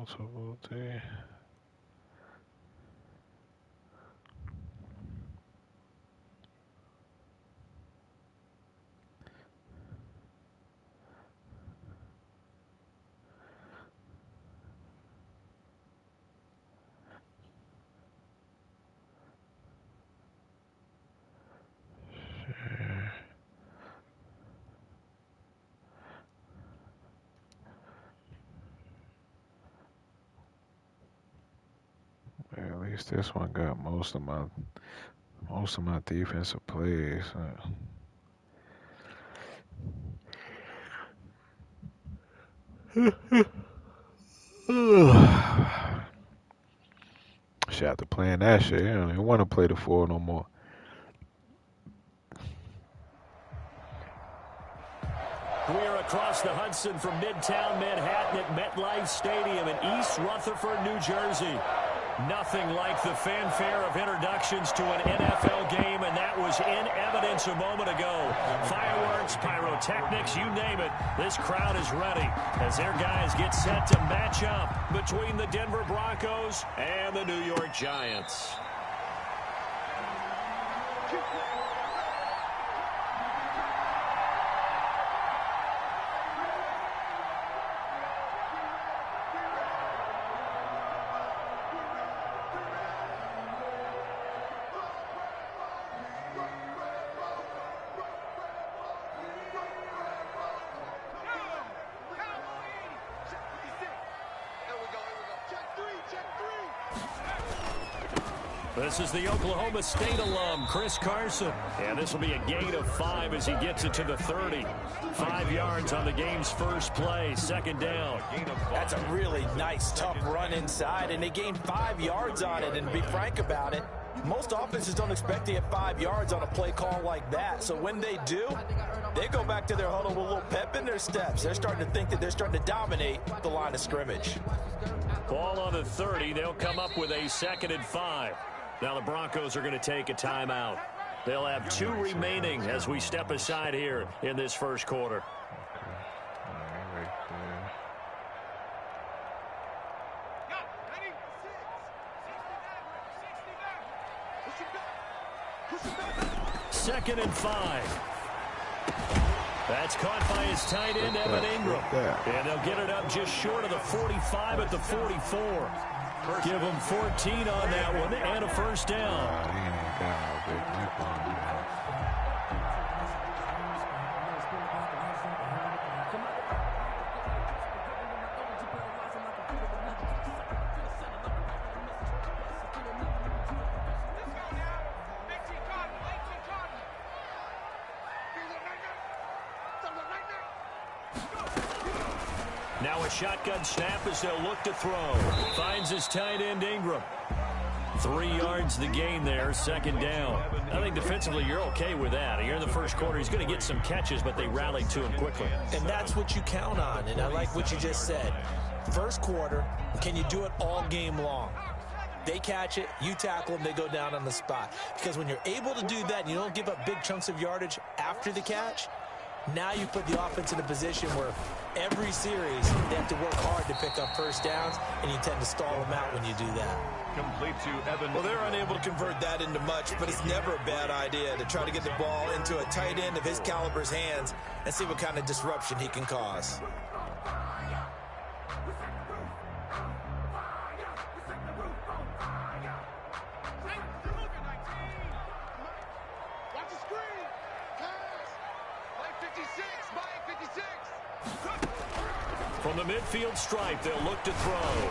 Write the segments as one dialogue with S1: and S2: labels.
S1: Multiple. At least this one got most of my defensive plays. Shit, after playing that shit, I don't even want to play the 4 no more.
S2: We are across the Hudson from Midtown Manhattan at MetLife Stadium in East Rutherford, New Jersey. Nothing like the fanfare of introductions to an NFL game, and that was in evidence a moment ago. Fireworks, pyrotechnics, you name it. This crowd is ready as their guys get set to match up between the Denver Broncos and the New York Giants. This is the Oklahoma State alum, Chris Carson. And this will be a gain of 5 as he gets it to the 30. 5 yards on the game's first play, second down.
S3: That's a really nice, tough run inside, and they gained 5 yards on it. And to be frank about it, most offenses don't expect to get 5 yards on a play call like that. So when they do, they go back to their huddle with a little pep in their steps. They're starting to think that they're starting to dominate the line of scrimmage.
S2: Ball on the 30. They'll come up with a 2nd and 5. Now the Broncos are going to take a timeout. They'll have 2 remaining as we step aside here in this first quarter. Second and 5. That's caught by his tight end, Evan Ingram. And they'll get it up just short of the 45 at the 44. Give them 14 on that one and a first down. Now a shotgun snap as they'll look to throw. Finds his tight end, Ingram. 3 yards the gain there, second down. I think defensively you're okay with that. Here in the first quarter, he's going to get some catches, but they rallied to him quickly.
S3: And that's what you count on, and I like what you just said. First quarter, can you do it all game long? They catch it, you tackle them, they go down on the spot. Because when you're able to do that and you don't give up big chunks of yardage after the catch, now you put the offense in a position where every series they have to work hard to pick up first downs, and you tend to stall them out when you do that.
S4: Complete to Evan.
S5: Well, they're unable to convert that into much, but it's never a bad idea to try to get the ball into a tight end of his caliber's hands and see what kind of disruption he can cause.
S2: From the midfield stripe, they'll look to throw.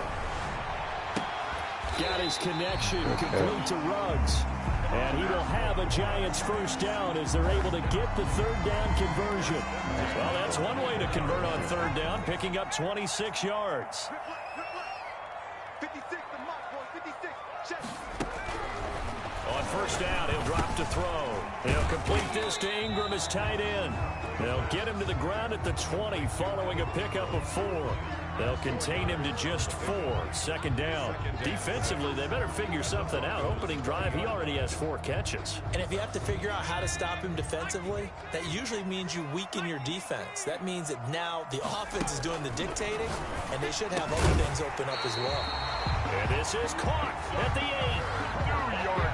S2: Got his connection complete to Ruggs. And he will have a Giants first down as they're able to get the third down conversion. Well, that's one way to convert on third down, picking up 26 yards.
S4: 56, the mark, boy, 56. Check.
S2: On first down, he'll drop to throw. He'll complete this to Ingram as tight end. They'll get him to the ground at the 20 following a pickup of 4. They'll contain him to just 4. Second down. Defensively, they better figure something out. Opening drive, he already has 4 catches.
S3: And if you have to figure out how to stop him defensively, that usually means you weaken your defense. That means that now the offense is doing the dictating, and they should have other things open up as well.
S2: And this is caught at the 8.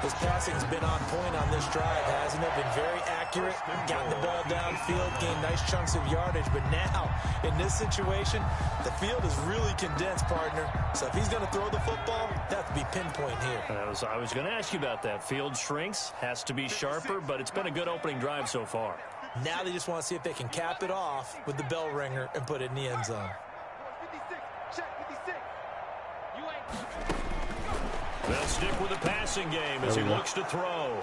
S3: His passing's been on point on this drive, hasn't it? Been very accurate, gotten the ball downfield, gained nice chunks of yardage. But now, in this situation, the field is really condensed, partner. So if he's going to throw the football, that has to be pinpoint here.
S2: I was going to ask you about that. Field shrinks, has to be sharper, but it's been a good opening drive so far.
S3: Now they just want to see if they can cap it off with the bell ringer and put it in the end zone.
S2: They'll stick with the passing game as he looks to throw.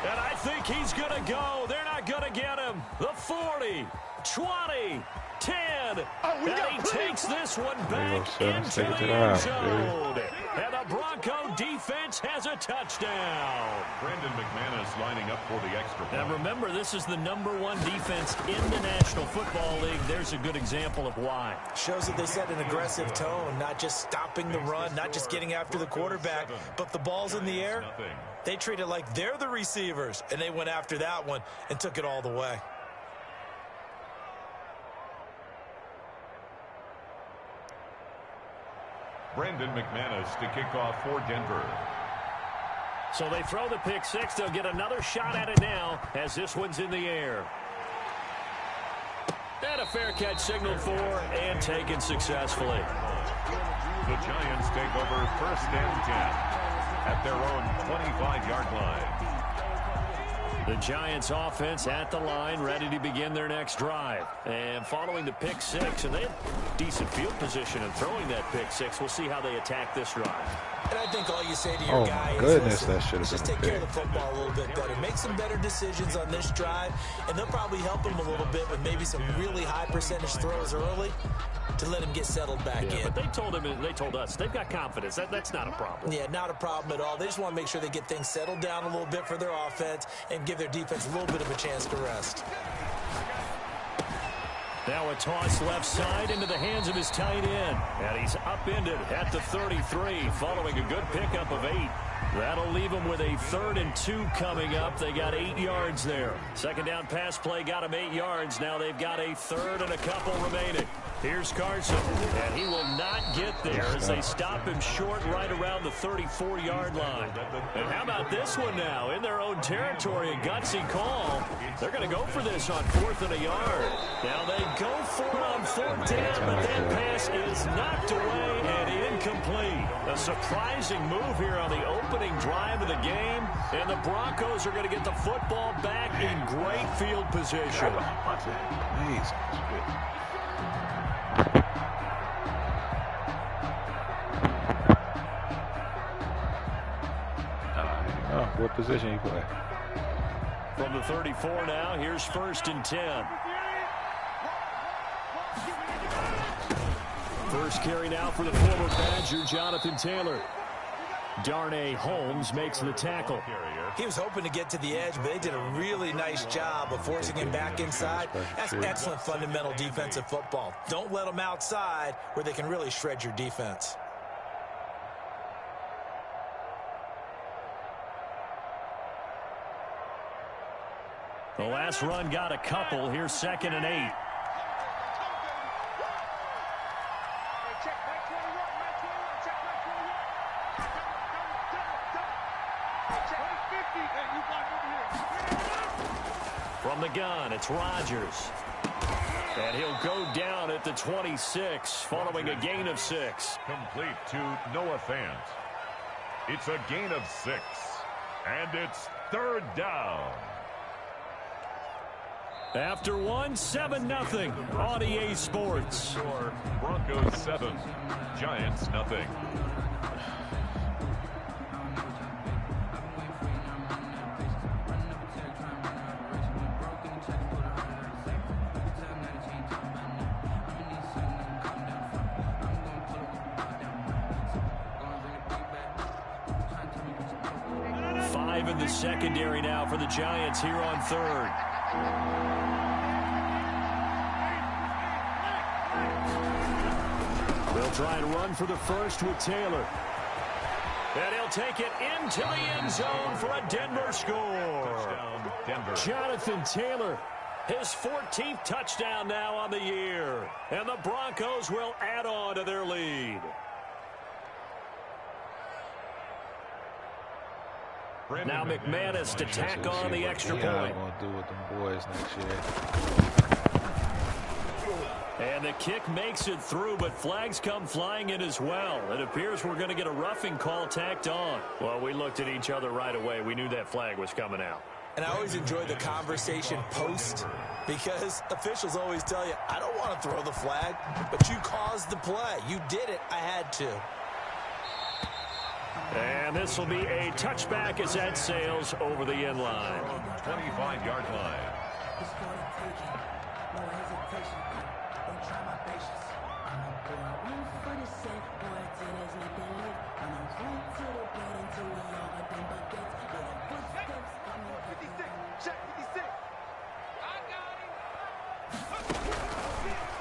S2: And I think he's going to go. They're not going to get him. The 40, 20, 10. And he takes this one back into the end zone. And the Bronco defense has a touchdown.
S4: Brandon McManus lining up for the extra point.
S2: Now remember, this is the #1 defense in the National Football League. There's a good example of why.
S3: Shows that they set an aggressive tone, not just stopping the run, not just getting after the quarterback, but the ball's in the air. They treat it like they're the receivers, and they went after that one and took it all the way.
S4: Brandon McManus to kick off for Denver.
S2: So they throw the pick 6. They'll get another shot at it now as this one's in the air. And a fair catch signaled for and taken successfully.
S4: The Giants take over first and 10 at their own 25-yard line.
S2: The Giants offense at the line, ready to begin their next drive. And following the pick 6, and they have decent field position in throwing that pick 6. We'll see how they attack this drive.
S3: And I think all you say to your guy
S1: is,
S3: that should have just take care of the football a little bit better. Make some better decisions on this drive, and they'll probably help him a little bit with maybe some really high percentage throws early to let him get settled back in.
S2: But they told us they've got confidence. That's not a problem.
S3: Yeah, not a problem at all. They just want to make sure they get things settled down a little bit for their offense and give their defense a little bit of a chance to rest.
S2: Now a toss left side into the hands of his tight end. And he's upended at the 33 following a good pickup of 8. That'll leave them with a 3rd and 2 coming up. They got 8 yards there. Second down pass play got them 8 yards. Now they've got a 3rd and a couple remaining. Here's Carson, and he will not get there as they stop him short right around the 34-yard line. And how about this one now? In their own territory, a gutsy call. They're going to go for this on 4th and a yard. Now they go for it on 4th down, but that pass is knocked away and incomplete. A surprising move here on the opening drive of the game, and the Broncos are going to get the football back in great field position.
S1: What position you play?
S2: From the 34 now, here's 1st and 10. First carry now for the former Badger, Jonathan Taylor. Darnay Holmes makes the tackle.
S3: He was hoping to get to the edge, but they did a really nice job of forcing him back inside. That's excellent fundamental defensive football. Don't let them outside where they can really shred your defense.
S2: The last run got a couple. Here's 2nd and 8. From the gun, it's Rodgers. And he'll go down at the 26 following a gain of 6.
S4: Complete to Noah Fant. It's a gain of 6. And it's 3rd down.
S2: After 1, 7-0 on EA Sports.
S4: Broncos 7, Giants nothing.
S2: five in the secondary now for the Giants here on third. They'll try and run for the first with Taylor. And he'll take it into the end zone for a Denver score.
S4: Touchdown, Denver.
S2: Jonathan Taylor, his 14th touchdown now on the year. And the Broncos will add on to their lead. Now McManus to tack on the extra point.
S1: What going to do with them boys next year.
S2: And the kick makes it through, but flags come flying in as well. It appears we're going to get a roughing call tacked on. Well, we looked at each other right away. We knew that flag was coming out.
S3: And I always enjoy the conversation post because officials always tell you, I don't want to throw the flag, but you caused the play. You did it. I had to.
S2: And this will be a touchback as that sails over the end line.
S4: 25-yard line.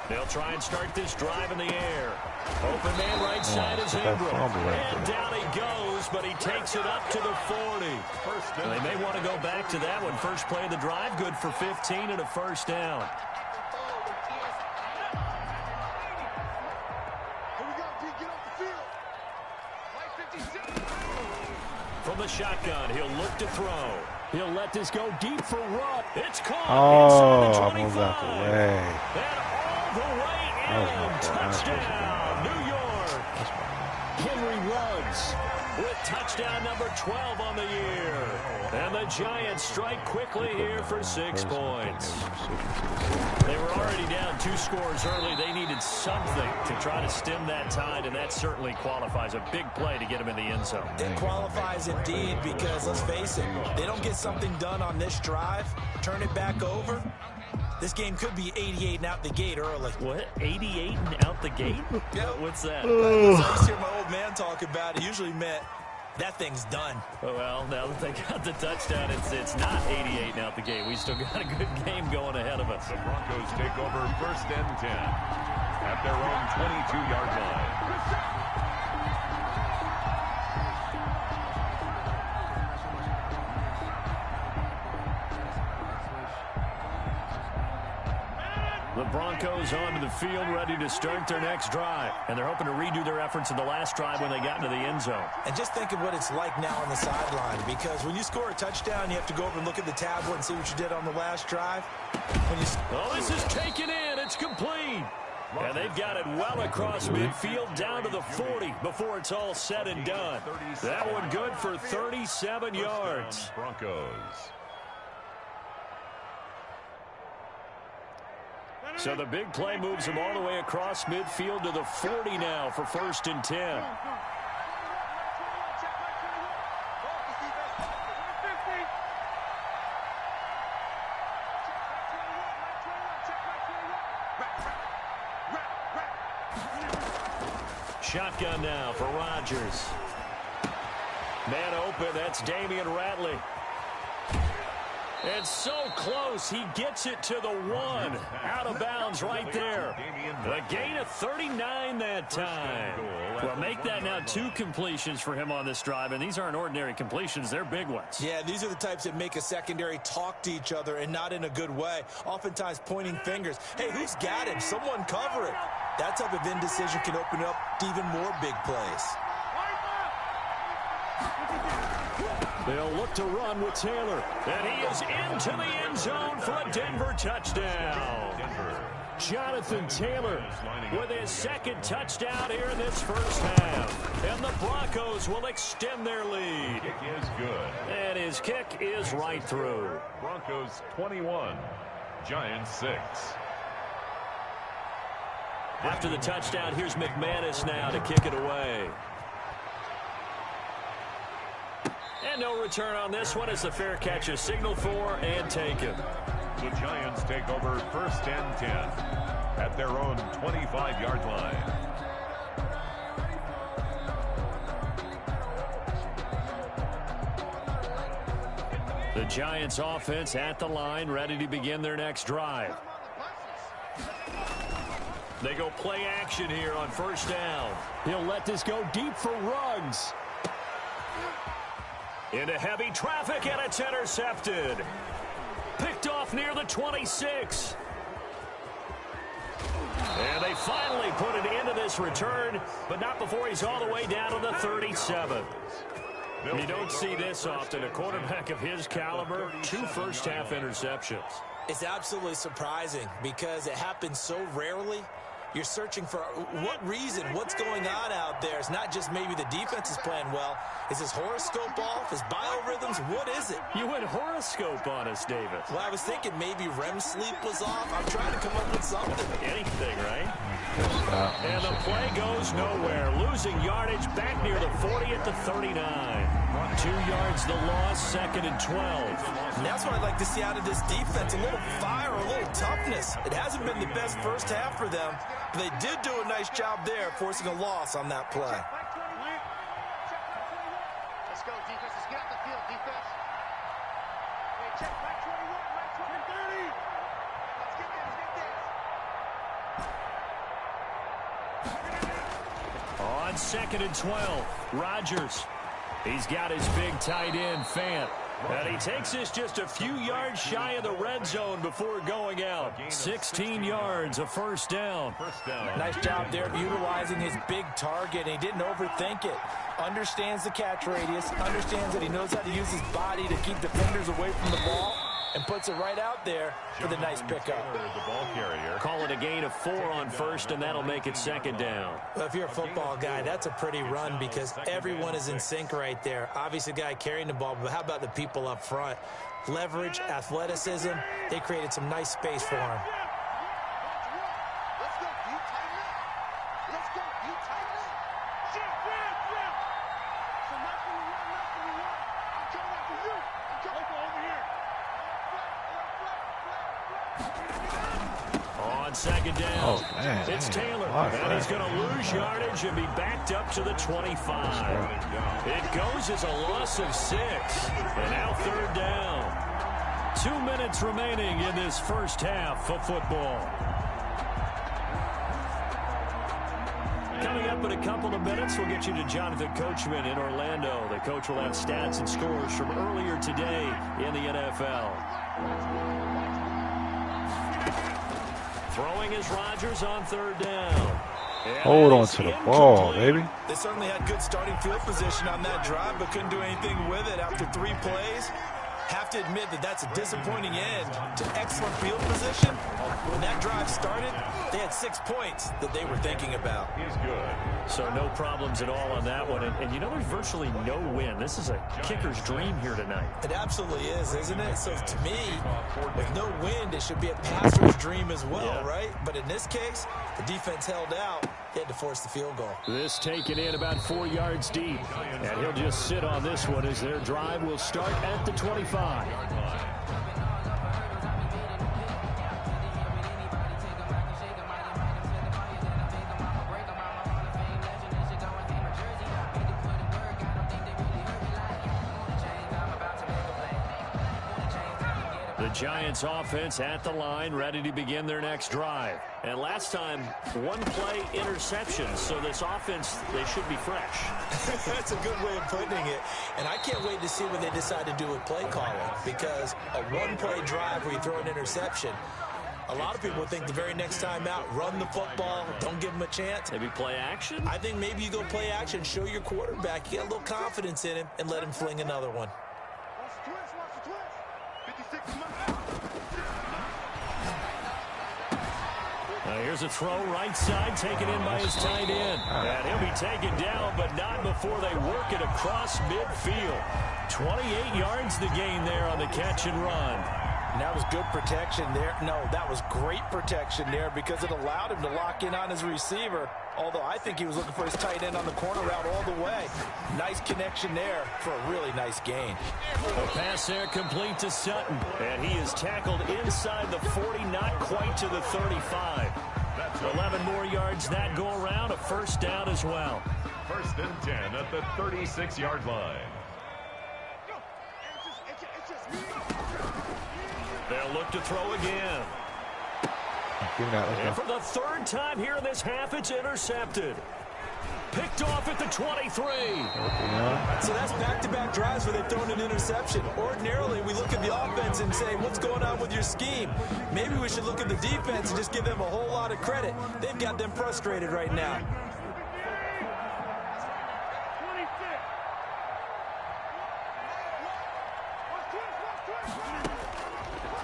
S2: They'll try and start this drive in the air. Open man right side is Ingram. And down he goes, but he takes it up to the 40. And they may want to go back to that one. First play of the drive, good for 15 and a first down. From the shotgun, he'll look to throw. He'll let this go deep for Rupp. It's caught inside the 25.
S1: I moved out the way.
S2: And all the way in. Touchdown, New York. Henry Ruggs with touchdown number 12 on the year. And the Giants strike quickly here for 6 points. They were already down 2 scores early. They needed something to try to stem that tide, and that certainly qualifies. A big play to get them in the end zone.
S3: It qualifies indeed because, let's face it, they don't get something done on this drive, turn it back over, this game could be 88 and out the gate early.
S2: What? 88 and out the gate?
S3: Yeah.
S2: What's that?
S3: I used to hear my old man talk about it. Usually meant that thing's done.
S2: Well, now that they got the touchdown, it's not 88 and out the gate. We still got a good game going ahead of us.
S4: The Broncos take over first and 10 at their own 22-yard line.
S2: The Broncos onto the field, ready to start their next drive. And they're hoping to redo their efforts in the last drive when they got into the end zone.
S3: And just think of what it's like now on the sideline, because when you score a touchdown, you have to go over and look at the tablet and see what you did on the last drive.
S2: This is taken in. It's complete. And they've got it well across midfield down to the 40 before it's all said and done. That one good for 37 yards.
S4: Broncos.
S2: So the big play moves them all the way across midfield to the 40 now for first and 10. Shotgun now for Rodgers. Man open, that's Damian Ratley. And so close, he gets it to the 1. Out of bounds right there. A gain of 39 that time. Well, make that now 2 completions for him on this drive, and these aren't ordinary completions. They're big ones.
S3: Yeah, these are the types that make a secondary talk to each other and not in a good way. Oftentimes pointing fingers. Hey, who's got him? Someone cover it. That type of indecision can open up to even more big plays.
S2: They'll look to run with Taylor. And he is into the end zone for a Denver touchdown. Jonathan Taylor with his second touchdown here in this first half. And the Broncos will extend their lead.
S4: Kick is good.
S2: And his kick is right through.
S4: Broncos 21, Giants 6.
S2: After the touchdown, here's McManus now to kick it away. And no return on this one as the fair catch is signaled for and taken.
S4: The Giants take over first and 10 at their own 25-yard line.
S2: The Giants offense at the line, ready to begin their next drive. They go play action here on first down. He'll let this go deep for Ruggs. Into heavy traffic, and it's intercepted. Picked off near the 26. And they finally put an end to this return, but not before he's all the way down to the 37. You don't see this often. A quarterback of his caliber, 2 first-half interceptions.
S3: It's absolutely surprising because it happens so rarely. You're searching for what reason, what's going on out there. It's not just maybe the defense is playing well. Is his horoscope off? His biorhythms? What is it?
S2: You went horoscope on us, David.
S3: Well, I was thinking maybe REM sleep was off. I'm trying to come up with something.
S2: Anything, right? And the play goes nowhere. Losing yardage back near the 40 at the 39. 2 yards the loss, 2nd and 12.
S3: And that's what I'd like to see out of this defense. A little fire, a little toughness. It hasn't been the best first half for them. But they did do a nice job there, forcing a loss on that play.
S6: Let's go, defense. Let's get out the field, defense. Hey, check, right 21, right 30. Let's get this,
S2: On 2nd and 12, Rodgers. He's got his big tight end, Fant. And he takes this just a few yards shy of the red zone before going out. 16 yards, a first down.
S3: Nice job there of utilizing his big target. He didn't overthink it. Understands the catch radius. Understands that he knows how to use his body to keep defenders away from the ball. And puts it right out there for the nice pickup.
S4: The ball carrier.
S2: Call it a gain of 4 on first, and that'll make it 2nd down.
S3: Well, if you're a football guy, that's a pretty run because everyone is in sync right there. Obviously, the guy carrying the ball, but how about the people up front? Leverage, athleticism, they created some nice space for him.
S6: Let's go, you tighten up. Let's go, you tighten up. Shift. So not for the run. I'm coming after you. I'm coming over here.
S2: On 2nd down,
S1: Oh, man.
S2: it's Taylor,
S1: Flag.
S2: and he's going to lose yardage and be backed up to the 25. It goes as a loss of 6, and now 3rd down. 2 minutes remaining in this first half of football. Coming up in a couple of minutes, we'll get you to Jonathan Coachman in Orlando. The coach will have stats and scores from earlier today in the NFL. Throwing is Rodgers on 3rd down. And
S1: Hold on to the ball, baby.
S3: They certainly had good starting field position on that drive, but couldn't do anything with it after 3 plays. Have to admit that that's a disappointing end to excellent field position. When that drive started, they had 6 points that they were thinking about.
S4: He's good.
S2: So no problems at all on that one. And you know, there's virtually no win. This is a kicker's dream here tonight.
S3: It absolutely is, isn't it? So to me, with no wind, it should be a passer's dream as well, right? But in this case, the defense held out. They had to force the field goal.
S2: This taken in about 4 yards deep. And he'll just sit on this one as their drive will start at the 25. The Giants offense at the line, ready to begin their next drive. And last time, 1 play interception. So this offense, they should be fresh.
S3: That's a good way of putting it. And I can't wait to see what they decide to do with play calling, because a 1-play drive where you throw an interception, a lot of people think the very next time out, run the football, don't give them a chance.
S2: Maybe play action?
S3: I think maybe you go play action, show your quarterback, you get a little confidence in him, and let him fling another one.
S6: Watch the twist. 56 months.
S2: Here's a throw right side, taken in by his tight end. And he'll be taken down, but not before they work it across midfield. 28 yards the gain there on the catch and run.
S3: And that was good protection there. No, that was great protection there because it allowed him to lock in on his receiver. Although I think he was looking for his tight end on the corner route all the way. Nice connection there for a really nice gain.
S2: A pass there complete to Sutton. And he is tackled inside the 40, not quite to the 35. 11 more yards that go around, a first down as well.
S4: 1st and 10 at the 36-yard line.
S6: It's just me.
S2: They'll look to throw again. And for the third time here in this half, it's intercepted. Picked off at the 23.
S3: So that's back-to-back drives where they've thrown an interception. Ordinarily, we look at the offense and say, what's going on with your scheme? Maybe we should look at the defense and just give them a whole lot of credit. They've got them frustrated right now.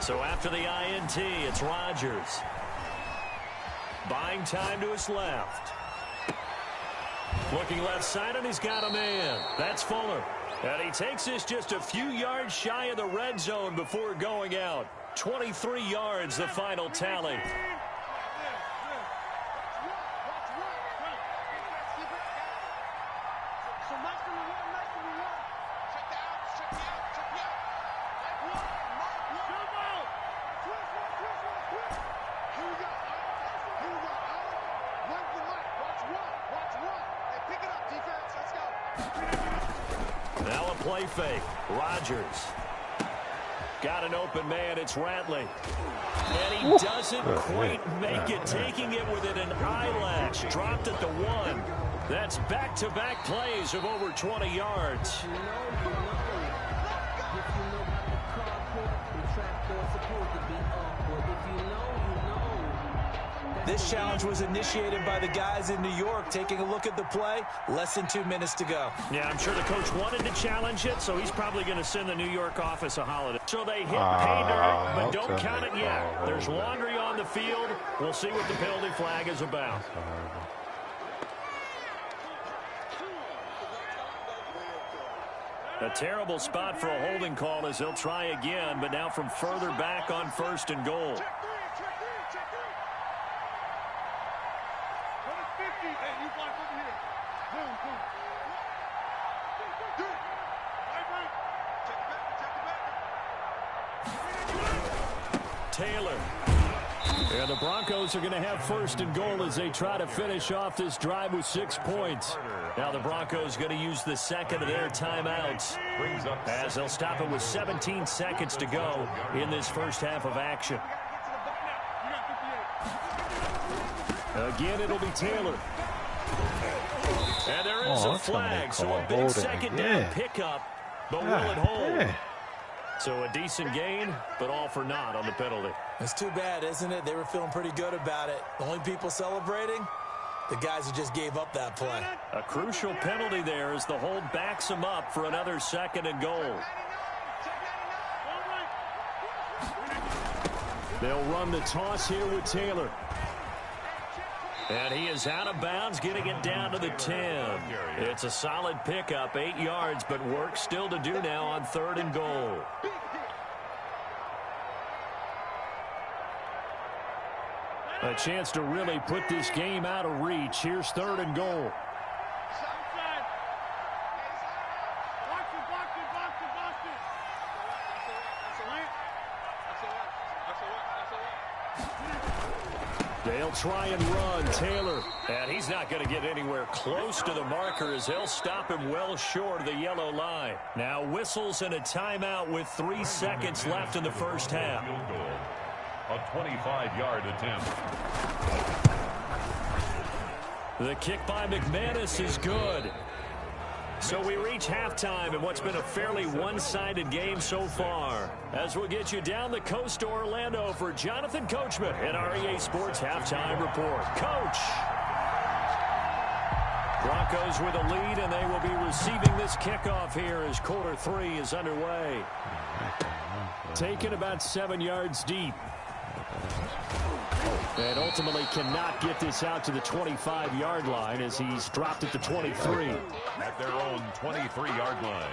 S2: So after the INT, it's Rodgers. Buying time to his left. Looking left side, and he's got a man. That's Fuller. And he takes this just a few yards shy of the red zone before going out. 23 yards, the final tally. Now a play fake. Rodgers. Got an open man. It's Ratley. And he doesn't quite make it. Taking it within an eyelash. Dropped at the 1. That's back-to-back plays of over 20 yards.
S3: This challenge was initiated by the guys in New York. Taking a look at the play, less than 2 minutes to go.
S2: Yeah, I'm sure the coach wanted to challenge it, so he's probably going to send the New York office a holiday. So they hit pay dirt, but don't count it yet. There's laundry on the field. We'll see what the penalty flag is about. A terrible spot for a holding call as they'll try again, but now from further back on 1st and goal. Taylor. And the Broncos are going to have 1st and goal as they try to finish off this drive with 6 points. Now the Broncos going to use the second of their timeouts as they'll stop it with 17 seconds to go in this first half of action. Again, it'll be Taylor. And there is a flag, so a big second down pickup, but will it hold? So a decent gain, but all for naught on the penalty.
S3: It's too bad, isn't it? They were feeling pretty good about it. The only people celebrating, the guys who just gave up that play.
S2: A crucial penalty there as the hold backs them up for another 2nd and goal. They'll run the toss here with Taylor. And he is out of bounds, getting it down to the 10. It's a solid pickup, 8 yards, but work still to do now on 3rd and goal. A chance to really put this game out of reach. Here's 3rd and goal. They'll try and run. Taylor. And he's not going to get anywhere close to the marker as they'll stop him well short of the yellow line. Now whistles and a timeout with 3 seconds left in the first half.
S4: A 25-yard attempt.
S2: The kick by McManus is good. So we reach halftime in what's been a fairly one-sided game so far. As we'll get you down the coast to Orlando for Jonathan Coachman at REA Sports Halftime Report. Coach! Broncos with a lead, and they will be receiving this kickoff here as quarter 3 is underway. Taken about 7 yards deep. And ultimately cannot get this out to the 25-yard line as he's dropped at the 23.
S4: At their own 23-yard line.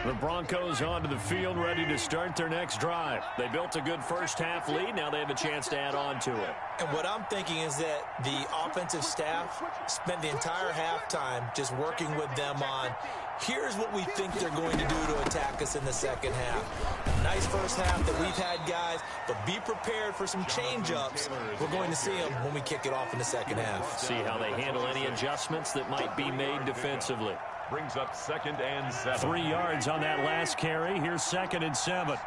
S2: The Broncos onto the field, ready to start their next drive. They built a good first-half lead. Now they have a chance to add on to it.
S3: And what I'm thinking is that the offensive staff spent the entire halftime just working with them on, here's what we think they're going to do to attack us in the second half. Nice first half that we've had, guys, but be prepared for some change-ups. We're going to see them when we kick it off in the second half.
S2: See how they handle any adjustments that might be made defensively.
S4: Brings up 2nd and 7.
S2: 3 yards on that last carry. Here's 2nd and 7.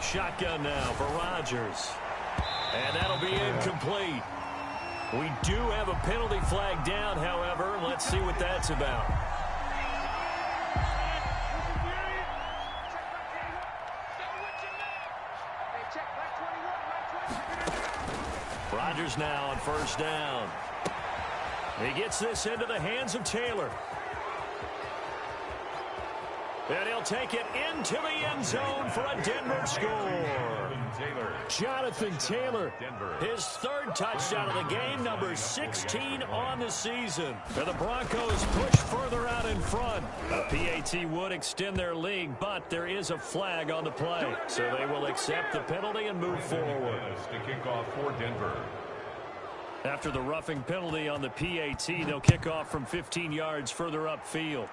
S2: Shotgun now for Rodgers. And that'll be incomplete. We do have a penalty flag down, however. Let's see what that's about. Rodgers now on first down. He gets this into the hands of Taylor. And he'll take it into the end zone for a Denver score. Jonathan Taylor, his 3rd touchdown of the game, number 16 on the season. And the Broncos push further out in front. The PAT would extend their lead, but there is a flag on the play. So they will accept the penalty and move forward.
S4: The kickoff for Denver.
S2: After the roughing penalty on the PAT, they'll kick off from 15 yards further upfield.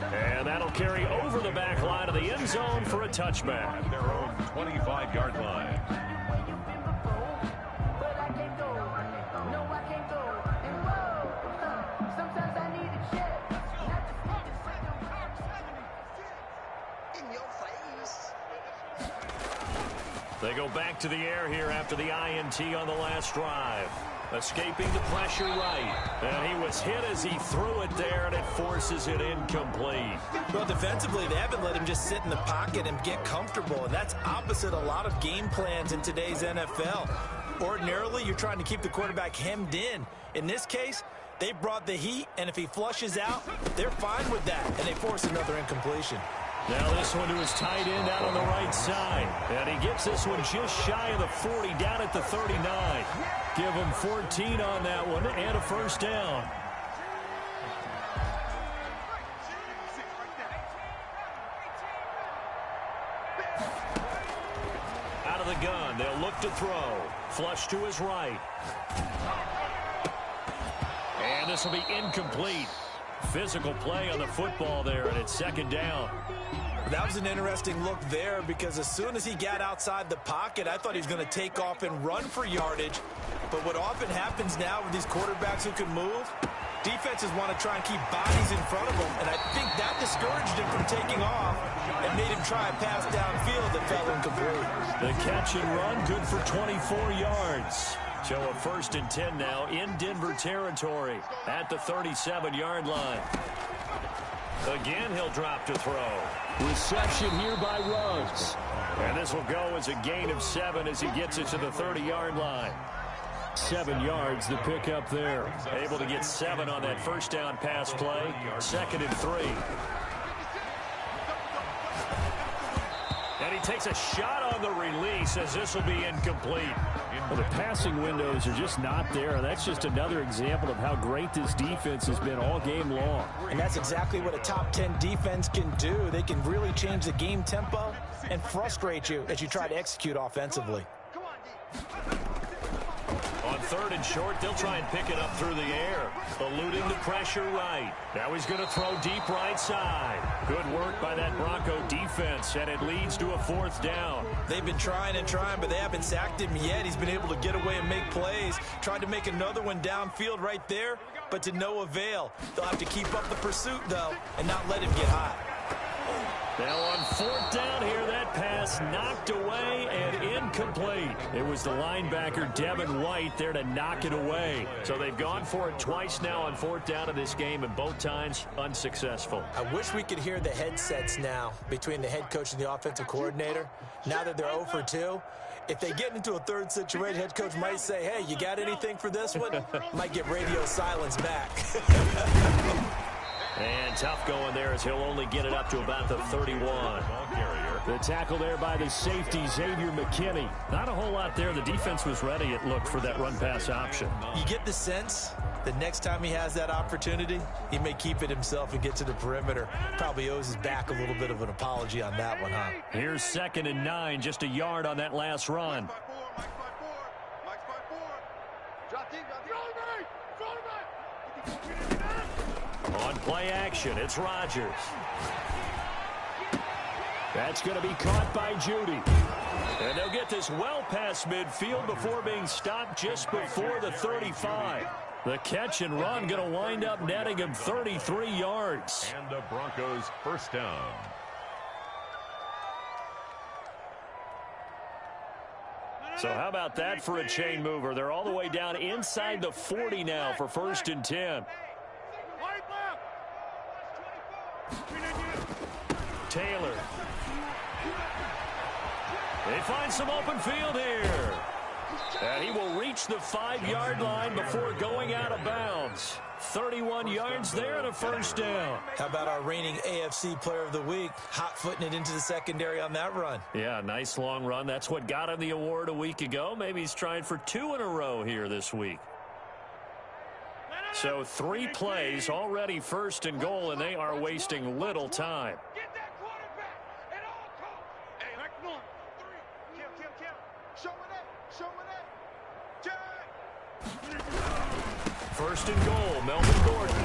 S2: And that'll carry over the back line of the end zone for a touchback.
S4: At their own 25-yard line.
S2: They go back to the air here after the INT on the last drive. Escaping the pressure right. And he was hit as he threw it there, and it forces it incomplete.
S3: Well, defensively, they haven't let him just sit in the pocket and get comfortable. And that's opposite a lot of game plans in today's NFL. Ordinarily, you're trying to keep the quarterback hemmed in. In this case, they brought the heat, and if he flushes out, they're fine with that, and they force another incompletion.
S2: Now this one to his tight end out on the right side. And he gets this one just shy of the 40, down at the 39. Give him 14 on that one and a first down. Out of the gun, they'll look to throw. Flush to his right. And this will be incomplete. Physical play on the football there, and it's 2nd down.
S3: That was an interesting look there because as soon as he got outside the pocket, I thought he was going to take off and run for yardage. But what often happens now with these quarterbacks who can move, defenses want to try and keep bodies in front of them, and I think that discouraged him from taking off and made him try a pass downfield that fell incomplete.
S2: The catch and run, good for 24 yards. So a 1st and 10 now in Denver territory at the 37-yard line. Again, he'll drop to throw. Reception here by Ruggs. And this will go as a gain of 7 as he gets it to the 30-yard line. 7 yards, the pickup there. Able to get 7 on that first down pass play. 2nd and 3. And he takes a shot on the release as this will be incomplete. Well, the passing windows are just not there. That's just another example of how great this defense has been all game long.
S3: And that's exactly what a top 10 defense can do. They can really change the game tempo and frustrate you as you try to execute offensively.
S2: On 3rd and short, they'll try and pick it up through the air. Eluding the pressure right. Now he's going to throw deep right side. Good work by that Bronco defense, and it leads to a 4th down.
S3: They've been trying and trying, but they haven't sacked him yet. He's been able to get away and make plays. Tried to make another one downfield right there, but to no avail. They'll have to keep up the pursuit, though, and not let him get hot.
S2: Now on 4th down here, that pass knocked away and incomplete. It was the linebacker, Devin White, there to knock it away. So they've gone for it twice now on 4th down in this game, and both times unsuccessful.
S3: I wish we could hear the headsets now between the head coach and the offensive coordinator. Now that they're 0 for 2, if they get into a 3rd situation, head coach might say, hey, you got anything for this one? Might get radio silence back.
S2: And tough going there as he'll only get it up to about the 31. The tackle there by the safety, Xavier McKinney. Not a whole lot there. The defense was ready, it looked, for that run-pass option.
S3: You get the sense the next time he has that opportunity, he may keep it himself and get to the perimeter. Probably owes his back a little bit of an apology on that one, huh?
S2: Here's 2nd and 9, just a yard on that last run. On play action, it's Rodgers. That's going to be caught by Judy. And they'll get this well past midfield before being stopped just before the 35. The catch and run going to wind up netting him 33 yards.
S4: And the Broncos first down.
S2: So how about that for a chain mover? They're all the way down inside the 40 now for 1st and 10. Taylor. They find some open field here. And he will reach the 5-yard line before going out of bounds. 31 yards there and a first down.
S3: How about our reigning AFC Player of the Week, hot-footing it into the secondary on that run?
S2: Yeah, nice long run. That's what got him the award a week ago. Maybe he's trying for 2 in a row here this week. So 3 plays, already 1st and goal, and they are wasting little time.
S6: Get that quarterback at all costs. Hey, back 1, 3. Count. Show it up.
S2: 1st and goal, Melvin Gordon.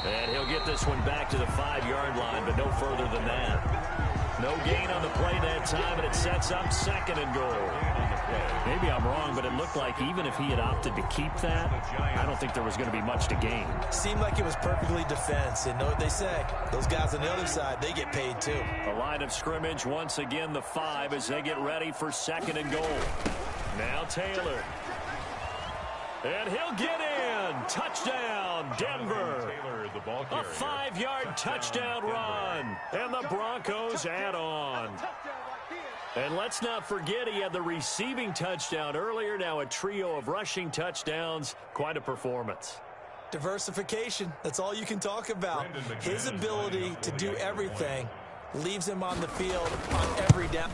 S2: And he'll get this one back to the 5-yard line, but no further than that. No gain on the play that time, and it sets up 2nd and goal. Maybe I'm wrong, but it looked like even if he had opted to keep that, I don't think there was going to be much to gain.
S3: Seemed like it was perfectly defense, and know what they say. Those guys on the other side, they get paid too.
S2: The line of scrimmage, once again, the 5 as they get ready for 2nd and goal. Now Taylor. And he'll get in. Touchdown, Denver. A 5-yard touchdown run. And the Broncos add on. And let's not forget he had the receiving touchdown earlier. Now a trio of rushing touchdowns. Quite a performance.
S3: Diversification. That's all you can talk about. His ability to do everything leaves him on the field on every down.